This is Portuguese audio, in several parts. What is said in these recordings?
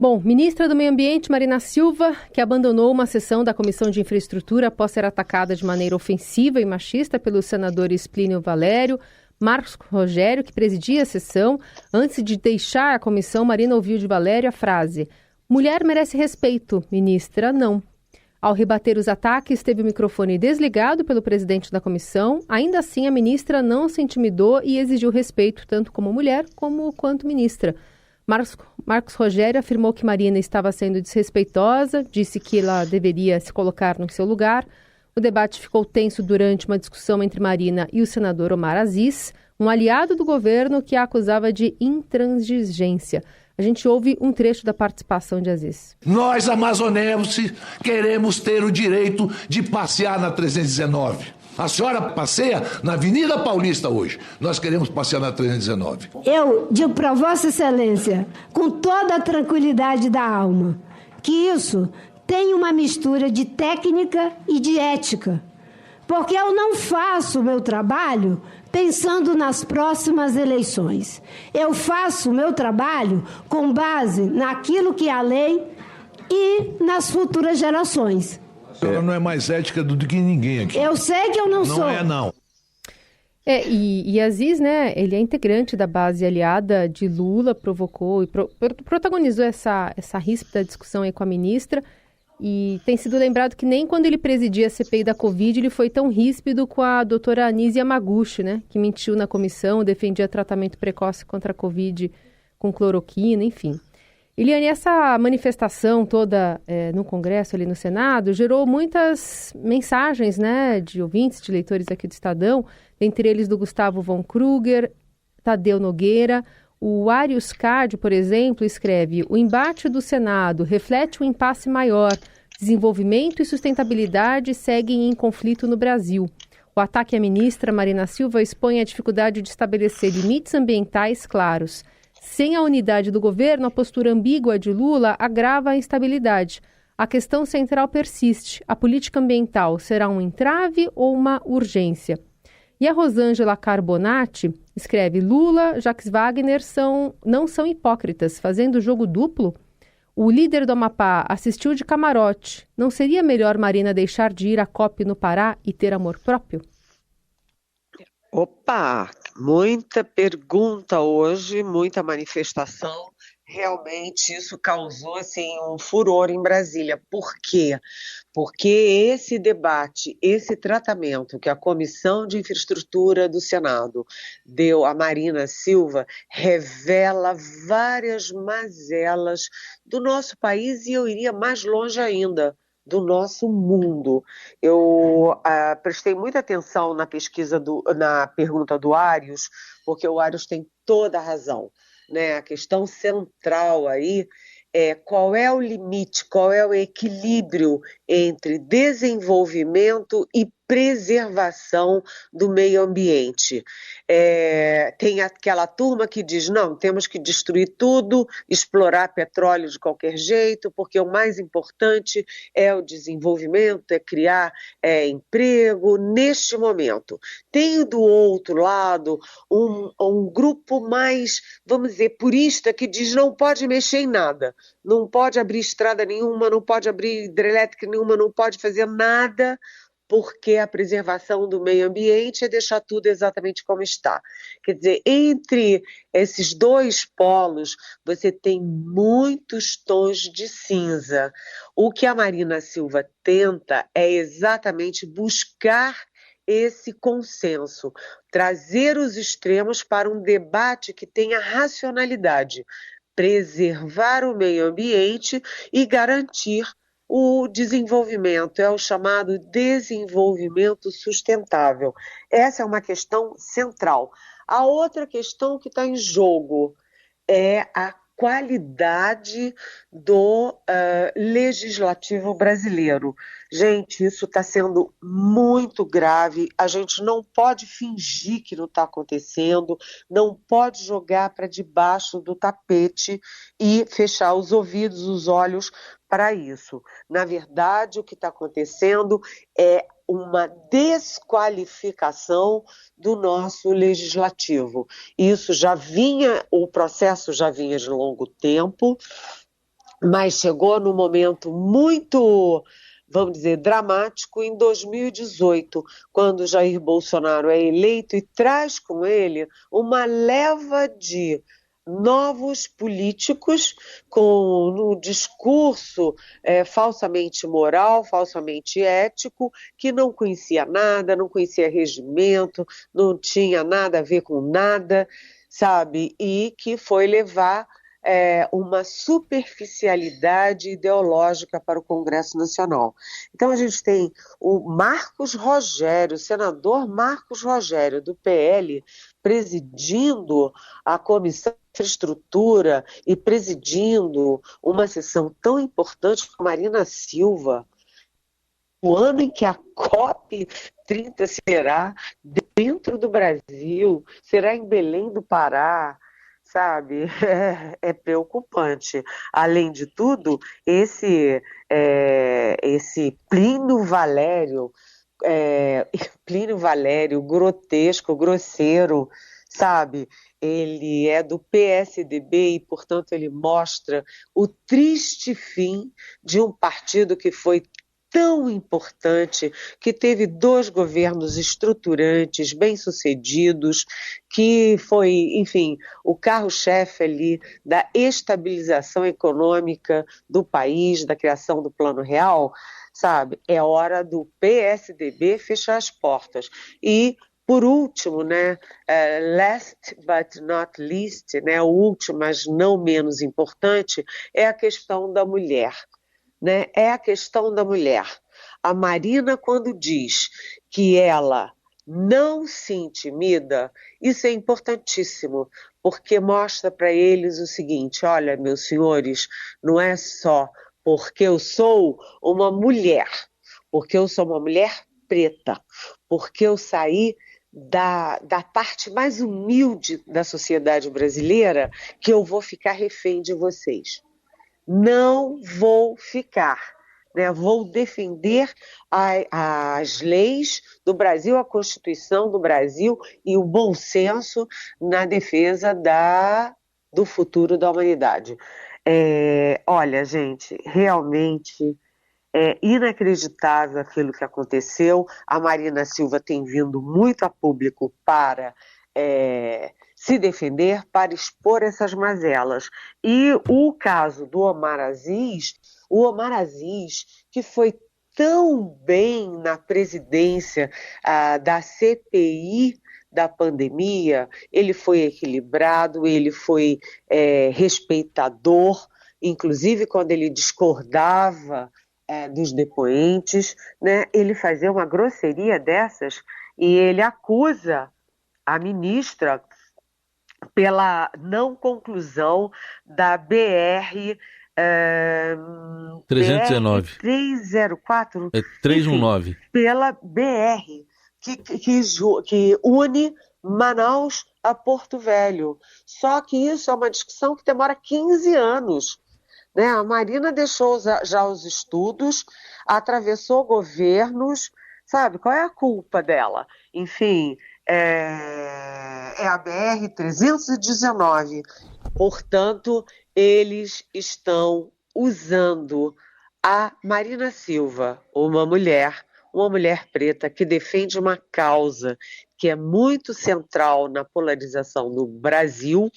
Bom, ministra do Meio Ambiente, Marina Silva, que abandonou uma sessão da Comissão de Infraestrutura após ser atacada de maneira ofensiva e machista pelos senadores Plínio Valério, Marcos Rogério, que presidia a sessão. Antes de deixar a comissão, Marina ouviu de Valério a frase: "Mulher merece respeito, ministra, não." Ao rebater os ataques, teve o microfone desligado pelo presidente da comissão. Ainda assim, a ministra não se intimidou e exigiu respeito, tanto como mulher quanto ministra. Marcos Rogério afirmou que Marina estava sendo desrespeitosa, disse que ela deveria se colocar no seu lugar. O debate ficou tenso durante uma discussão entre Marina e o senador Omar Aziz, um aliado do governo que a acusava de intransigência. A gente ouve um trecho da participação de Aziz. Nós, amazonenses, queremos ter o direito de passear na 319. A senhora passeia na Avenida Paulista hoje. Nós queremos passear na 319. Eu digo para Vossa Excelência, com toda a tranquilidade da alma, que isso tem uma mistura de técnica e de ética. Porque eu não faço o meu trabalho pensando nas próximas eleições. Eu faço o meu trabalho com base naquilo que é a lei e nas futuras gerações. A senhora não é mais ética do que ninguém aqui. Eu sei que eu não sou. Não é, não. E Aziz, né, ele é integrante da base aliada de Lula, provocou e protagonizou essa ríspida discussão aí com a ministra. E tem sido lembrado que nem quando ele presidia a CPI da Covid ele foi tão ríspido com a doutora Anise Yamaguchi, né, que mentiu na comissão, defendia tratamento precoce contra a Covid com cloroquina, enfim. Eliane, essa manifestação toda no Congresso, ali no Senado, gerou muitas mensagens, né, de ouvintes, de leitores aqui do Estadão, entre eles do Gustavo von Kruger, Tadeu Nogueira. O Arius Card, por exemplo, escreve: "O embate do Senado reflete um impasse maior. Desenvolvimento e sustentabilidade seguem em conflito no Brasil. O ataque à ministra Marina Silva expõe a dificuldade de estabelecer limites ambientais claros. Sem a unidade do governo, a postura ambígua de Lula agrava a instabilidade. A questão central persiste. A política ambiental será um entrave ou uma urgência?" E a Rosângela Carbonati escreve: "Lula, Jacques Wagner não são hipócritas, fazendo jogo duplo? O líder do Amapá assistiu de camarote. Não seria melhor Marina deixar de ir à COP no Pará e ter amor próprio?" Opa, muita pergunta hoje, muita manifestação. Realmente isso causou assim, um furor em Brasília. Por quê? Porque esse debate, esse tratamento que a Comissão de Infraestrutura do Senado deu a Marina Silva revela várias mazelas do nosso país e eu iria mais longe ainda, do nosso mundo. Eu prestei muita atenção na na pergunta do Arius, porque o Arius tem toda a razão, né? A questão central aí é qual é o limite, qual é o equilíbrio entre desenvolvimento e preservação do meio ambiente. Tem aquela turma que diz, não, temos que destruir tudo, explorar petróleo de qualquer jeito, porque o mais importante é o desenvolvimento, é criar emprego neste momento. Tem do outro lado um grupo mais, vamos dizer, purista, que diz não pode mexer em nada, não pode abrir estrada nenhuma, não pode abrir hidrelétrica nenhuma, não pode fazer nada, porque a preservação do meio ambiente é deixar tudo exatamente como está. Quer dizer, entre esses dois polos, você tem muitos tons de cinza. O que a Marina Silva tenta é exatamente buscar esse consenso, trazer os extremos para um debate que tenha racionalidade, preservar o meio ambiente e garantir o desenvolvimento, é o chamado desenvolvimento sustentável. Essa é uma questão central. A outra questão que está em jogo é a qualidade do legislativo brasileiro. Gente, isso está sendo muito grave, a gente não pode fingir que não está acontecendo, não pode jogar para debaixo do tapete e fechar os ouvidos, os olhos para isso. Na verdade, o que está acontecendo é uma desqualificação do nosso legislativo. O processo já vinha de longo tempo, mas chegou num momento muito, vamos dizer, dramático em 2018, quando Jair Bolsonaro é eleito e traz com ele uma leva de novos políticos no discurso falsamente moral, falsamente ético, que não conhecia nada, não conhecia regimento, não tinha nada a ver com nada, sabe? E que foi levar uma superficialidade ideológica para o Congresso Nacional. Então a gente tem o Marcos Rogério, o senador Marcos Rogério, do PL, presidindo a Comissão de Infraestrutura e presidindo uma sessão tão importante com a Marina Silva, o ano em que a COP30 será dentro do Brasil, será em Belém do Pará, sabe? É preocupante. Além de tudo, esse Plínio Valério, grotesco, grosseiro, sabe? Ele é do PSDB e, portanto, ele mostra o triste fim de um partido que foi tão importante, que teve 2 governos estruturantes, bem-sucedidos, que foi, enfim, o carro-chefe ali da estabilização econômica do país, da criação do Plano Real, sabe? É hora do PSDB fechar as portas. E, por último, né, last but not least, né, o último, mas não menos importante, é a questão da mulher. Né? É a questão da mulher. A Marina, quando diz que ela não se intimida, isso é importantíssimo, porque mostra para eles o seguinte: olha, meus senhores, não é só porque eu sou uma mulher, porque eu sou uma mulher preta, porque eu saí da parte mais humilde da sociedade brasileira, que eu vou ficar refém de vocês. Não vou ficar, né? Vou defender as leis do Brasil, a Constituição do Brasil e o bom senso na defesa do futuro da humanidade. Olha, gente, realmente é inacreditável aquilo que aconteceu. A Marina Silva tem vindo muito a público para se defender, para expor essas mazelas. E o caso do Omar Aziz, que foi tão bem na presidência da CPI da pandemia, ele foi equilibrado, ele foi respeitador, inclusive quando ele discordava dos depoentes, né? Ele fazia uma grosseria dessas e ele acusa a ministra pela não conclusão da BR 319. 304, 319. enfim, pela BR que une Manaus a Porto Velho. Só que isso é uma discussão que demora 15 anos. Né? A Marina deixou já os estudos, atravessou governos, sabe? Qual é a culpa dela? Enfim, é a BR-319. Portanto, eles estão usando a Marina Silva, uma mulher preta que defende uma causa que é muito central na polarização do Brasil,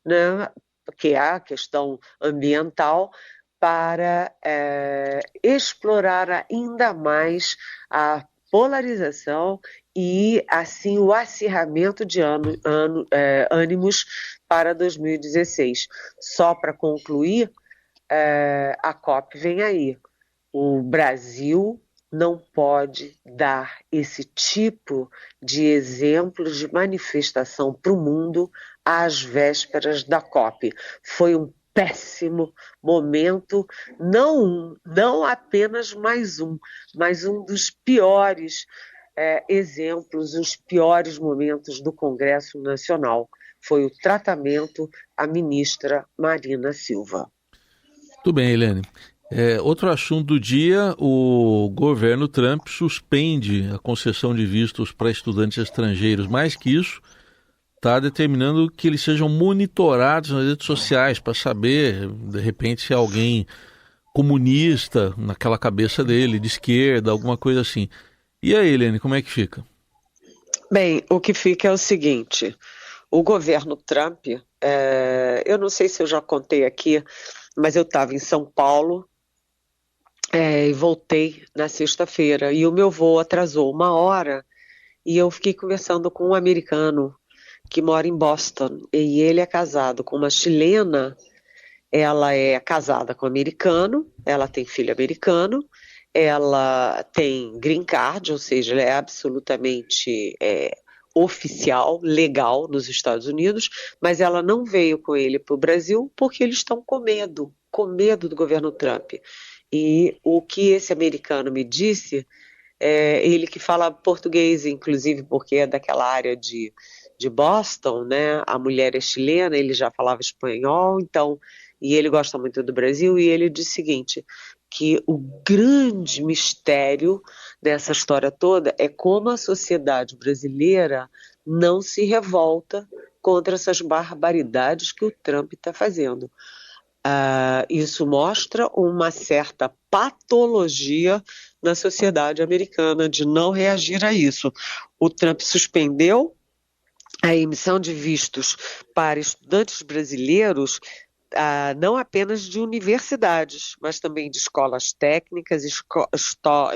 né, que é a questão ambiental, para explorar ainda mais a polarização e, assim, o acirramento de ânimos para 2016. Só para concluir, a COP vem aí. O Brasil não pode dar esse tipo de exemplos de manifestação para o mundo às vésperas da COP. Foi um péssimo momento, não apenas mais um, mas um dos piores exemplos, os piores momentos do Congresso Nacional. Foi o tratamento à ministra Marina Silva. Tudo bem, Helene. Outro assunto do dia: o governo Trump suspende a concessão de vistos para estudantes estrangeiros. Mais que isso, está determinando que eles sejam monitorados nas redes sociais para saber, de repente, se é alguém comunista naquela cabeça dele, de esquerda, alguma coisa assim. E aí, Helene, como é que fica? Bem, o que fica é o seguinte, o governo Trump, eu não sei se eu já contei aqui, mas eu estava em São Paulo e voltei na sexta-feira e o meu voo atrasou 1 hora e eu fiquei conversando com um americano que mora em Boston e ele é casado com uma chilena. Ela é casada com um americano, ela tem filho americano, ela tem green card, ou seja, ela é absolutamente oficial, legal nos Estados Unidos, mas ela não veio com ele para o Brasil porque eles estão com medo do governo Trump. E o que esse americano me disse, ele que fala português, inclusive porque é daquela área de Boston, né? A mulher é chilena, ele já falava espanhol, então, e ele gosta muito do Brasil, e ele disse o seguinte, que o grande mistério dessa história toda é como a sociedade brasileira não se revolta contra essas barbaridades que o Trump está fazendo. Isso mostra uma certa patologia na sociedade americana de não reagir a isso. O Trump suspendeu a emissão de vistos para estudantes brasileiros, não apenas de universidades, mas também de escolas técnicas,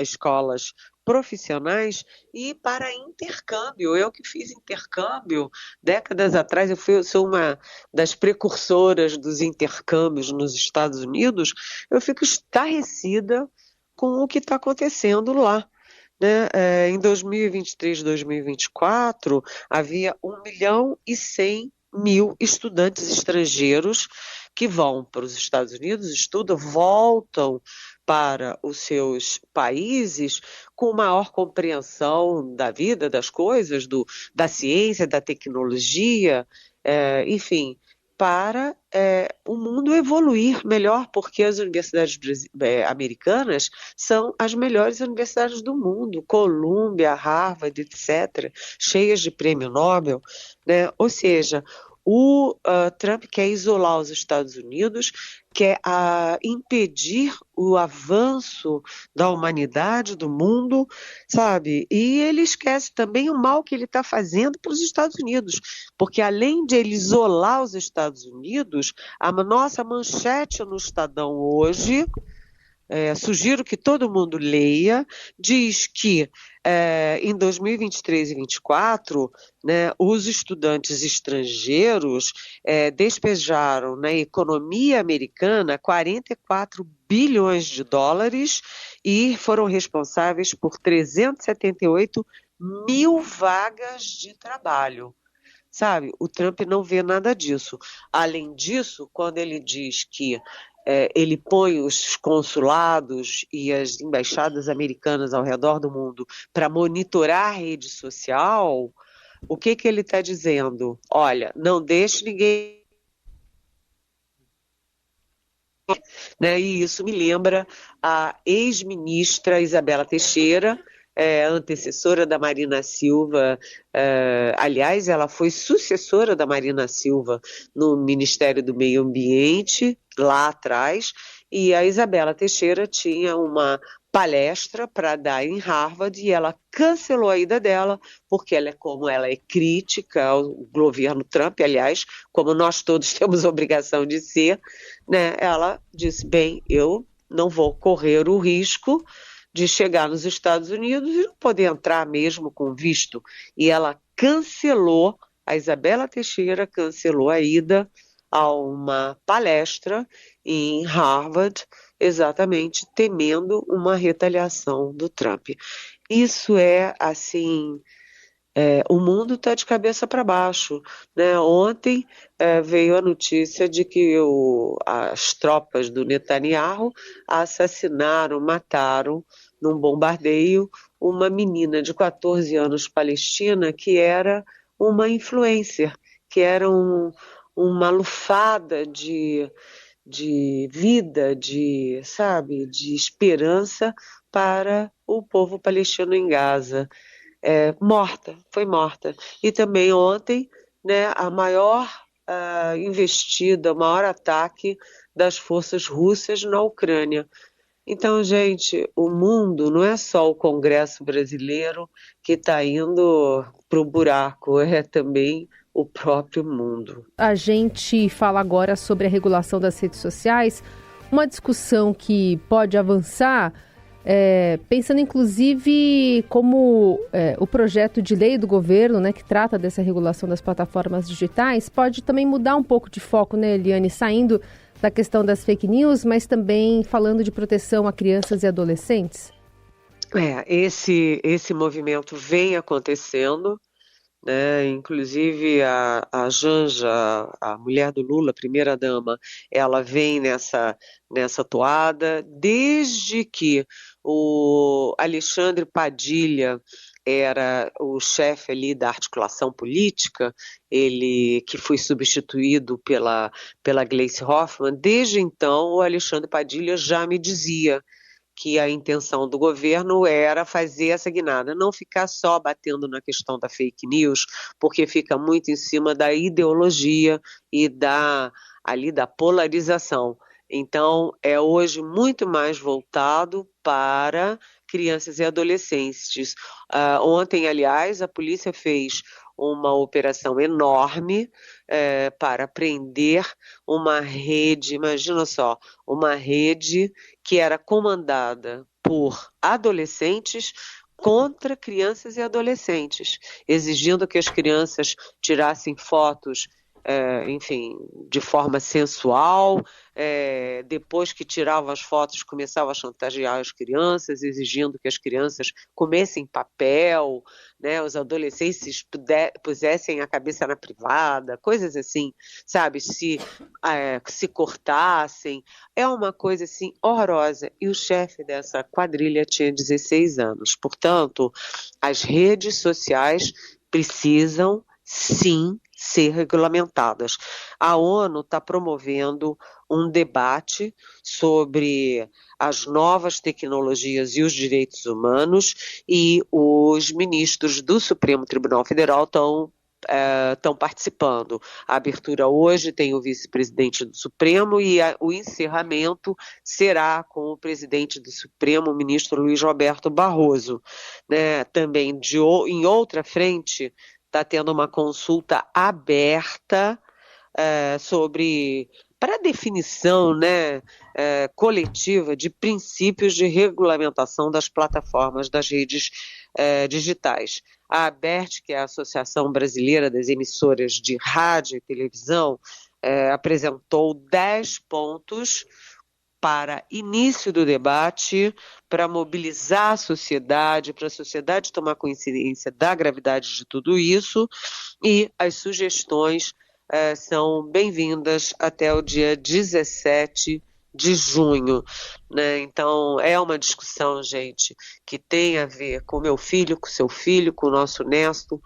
escolas profissionais e para intercâmbio. Eu que fiz intercâmbio décadas atrás, sou uma das precursoras dos intercâmbios nos Estados Unidos, eu fico estarrecida com o que está acontecendo lá. Em 2023, 2024, havia 1.100.000 estudantes estrangeiros que vão para os Estados Unidos, estudam, voltam para os seus países com maior compreensão da vida, das coisas, da ciência, da tecnologia, enfim, para o mundo evoluir melhor, porque as universidades americanas são as melhores universidades do mundo, Columbia, Harvard, etc., cheias de prêmio Nobel, né? Ou seja, o Trump quer isolar os Estados Unidos, quer impedir o avanço da humanidade, do mundo, sabe? E ele esquece também o mal que ele está fazendo para os Estados Unidos, porque além de ele isolar os Estados Unidos, a nossa manchete no Estadão hoje, sugiro que todo mundo leia, diz que em 2023 e 2024, né, os estudantes estrangeiros despejaram na economia americana 44 bilhões de dólares e foram responsáveis por 378 mil vagas de trabalho. Sabe, o Trump não vê nada disso. Além disso, quando ele diz que ele põe os consulados e as embaixadas americanas ao redor do mundo para monitorar a rede social, o que ele está dizendo? Olha, não deixe ninguém... Né? E isso me lembra a ex-ministra Isabela Teixeira, antecessora da Marina Silva, aliás, ela foi sucessora da Marina Silva no Ministério do Meio Ambiente, lá atrás, e a Isabela Teixeira tinha uma palestra para dar em Harvard e ela cancelou a ida dela, porque como ela é crítica ao governo Trump, aliás, como nós todos temos obrigação de ser, né, ela disse, bem, eu não vou correr o risco de chegar nos Estados Unidos e não poder entrar mesmo com visto. E ela cancelou, a Isabela Teixeira cancelou a ida a uma palestra em Harvard, exatamente temendo uma retaliação do Trump. Isso assim... o mundo está de cabeça para baixo, né? Ontem veio a notícia de que as tropas do Netanyahu assassinaram, mataram num bombardeio uma menina de 14 anos palestina que era uma influencer, que era uma lufada de vida, sabe, de esperança para o povo palestino em Gaza. Foi morta. E também ontem né, a maior investida, o maior ataque das forças russas na Ucrânia. Então, gente, o mundo não é só o Congresso brasileiro que está indo para o buraco, é também o próprio mundo. A gente fala agora sobre a regulação das redes sociais, uma discussão que pode avançar, pensando inclusive como o projeto de lei do governo, né, que trata dessa regulação das plataformas digitais, pode também mudar um pouco de foco, né, Eliane, saindo da questão das fake news, mas também falando de proteção a crianças e adolescentes? Esse movimento vem acontecendo, né? Inclusive a Janja, a mulher do Lula, primeira-dama, ela vem nessa toada, desde que o Alexandre Padilha era o chefe ali da articulação política, ele que foi substituído pela Gleice Hoffmann. Desde então o Alexandre Padilha já me dizia que a intenção do governo era fazer essa guinada, não ficar só batendo na questão da fake news, porque fica muito em cima da ideologia e da polarização. Então, é hoje muito mais voltado para crianças e adolescentes. Ontem, aliás, a polícia fez uma operação enorme para prender uma rede, imagina só, uma rede que era comandada por adolescentes contra crianças e adolescentes, exigindo que as crianças tirassem fotos, enfim, de forma sensual. Depois que tiravam as fotos, começavam a chantagear as crianças, exigindo que as crianças comessem papel, né, os adolescentes pusessem a cabeça na privada, coisas assim, sabe, se cortassem. É uma coisa assim horrorosa. E o chefe dessa quadrilha tinha 16 anos. Portanto, as redes sociais precisam, sim, ser regulamentadas. A ONU está promovendo um debate sobre as novas tecnologias e os direitos humanos, e os ministros do Supremo Tribunal Federal estão participando. A abertura hoje tem o vice-presidente do Supremo e o encerramento será com o presidente do Supremo, o ministro Luiz Roberto Barroso, né? Também em outra frente está tendo uma consulta aberta para definição, né, coletiva de princípios de regulamentação das plataformas das redes digitais. A ABERT, que é a Associação Brasileira das Emissoras de Rádio e Televisão, apresentou 10 pontos para início do debate, para mobilizar a sociedade, para a sociedade tomar consciência da gravidade de tudo isso, e as sugestões são bem-vindas até o dia 17 de junho, né? Então, é uma discussão, gente, que tem a ver com o meu filho, com o seu filho, com o nosso neto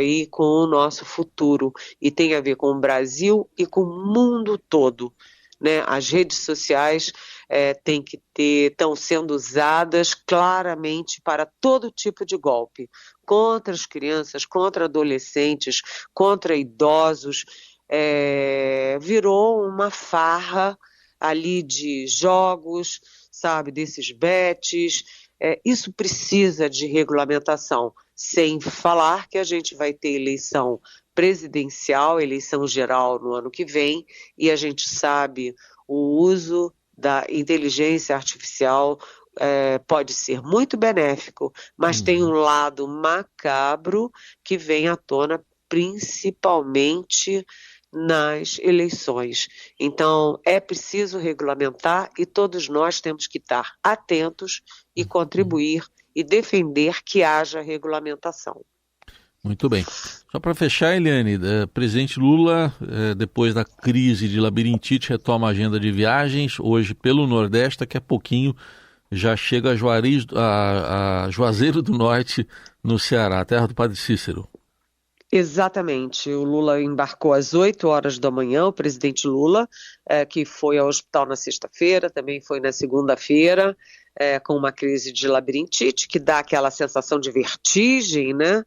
e com o nosso futuro, e tem a ver com o Brasil e com o mundo todo, né? As redes sociais estão sendo usadas claramente para todo tipo de golpe, contra as crianças, contra adolescentes, contra idosos. Virou uma farra ali de jogos, sabe, desses bets. Isso precisa de regulamentação, sem falar que a gente vai ter eleição presidencial, eleição geral no ano que vem, e a gente sabe o uso da inteligência artificial pode ser muito benéfico, mas tem um lado macabro que vem à tona principalmente nas eleições. Então, é preciso regulamentar e todos nós temos que estar atentos e contribuir e defender que haja regulamentação. Muito bem. Só para fechar, Eliane, presidente Lula, depois da crise de labirintite, retoma a agenda de viagens, hoje pelo Nordeste, daqui a pouquinho já chega a Juazeiro do Norte, no Ceará, terra do Padre Cícero. Exatamente, o Lula embarcou às 8 horas da manhã, o presidente Lula, que foi ao hospital na sexta-feira, também foi na segunda-feira, com uma crise de labirintite, que dá aquela sensação de vertigem, né?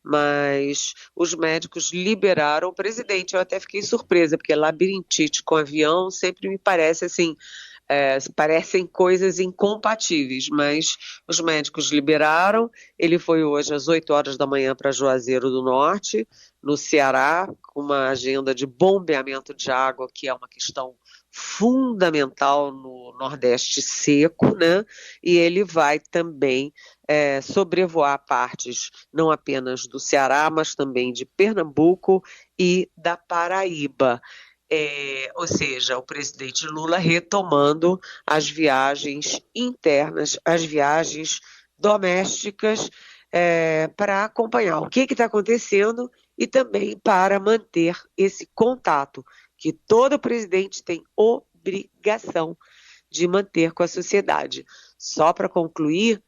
mas os médicos liberaram o presidente. Eu até fiquei surpresa, porque labirintite com avião sempre me parece assim, parecem coisas incompatíveis, mas os médicos liberaram. Ele foi hoje às 8 horas da manhã para Juazeiro do Norte, no Ceará, com uma agenda de bombeamento de água, que é uma questão fundamental no Nordeste seco, né? E ele vai também sobrevoar partes não apenas do Ceará, mas também de Pernambuco e da Paraíba. Ou seja, o presidente Lula retomando as viagens internas, as viagens domésticas, para acompanhar o que está acontecendo e também para manter esse contato que todo presidente tem obrigação de manter com a sociedade. Só para concluir,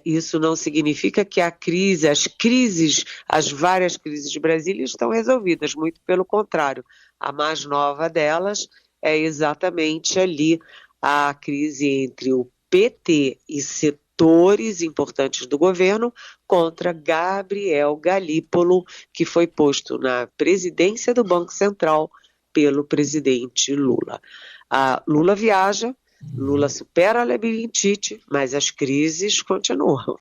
isso não significa que as várias crises de Brasília estão resolvidas, muito pelo contrário. A mais nova delas é exatamente ali a crise entre o PT e setores importantes do governo contra Gabriel Galípolo, que foi posto na presidência do Banco Central pelo presidente Lula. Lula viaja, Lula supera a labirintite, mas as crises continuam.